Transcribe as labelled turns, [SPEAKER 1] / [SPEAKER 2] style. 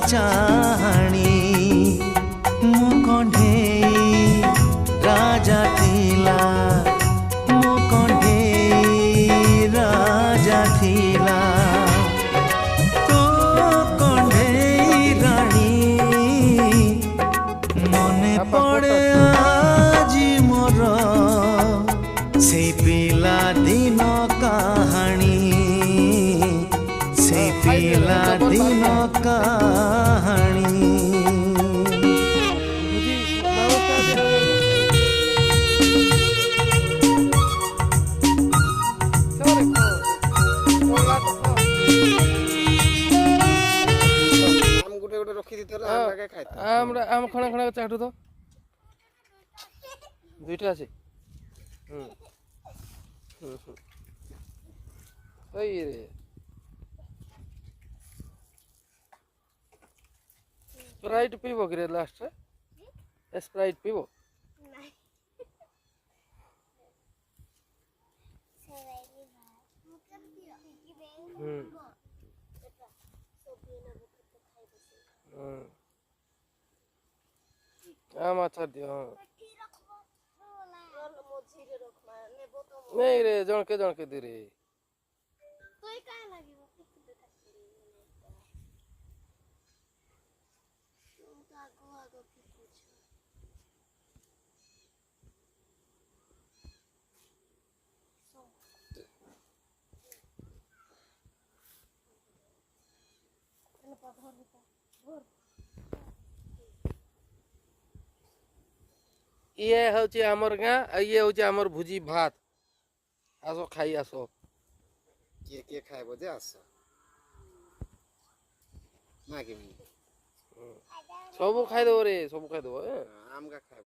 [SPEAKER 1] चाहाणी मो कंढेई राजा थिला मो कंढेई राजा थिला तो कंढेई रानी मने पड़े आजी मोर से पिला दिन कहानी से पिला दिन कहानी
[SPEAKER 2] आम खणा खणा चाटू तो दुईटा আছে ওই রে স্প্রাইট পিবো কি রে লাস্টে স্প্রাইট পিবো आम अच्छा दियो नहीं रे जनके दे रे ये हूँ आमर गाँ ये हूँ आमर भुजी भात आसो खाई आसो
[SPEAKER 3] के खाए बोझे आस मागे
[SPEAKER 2] सब खाई दो रे सब खाई दो
[SPEAKER 3] आम का खाए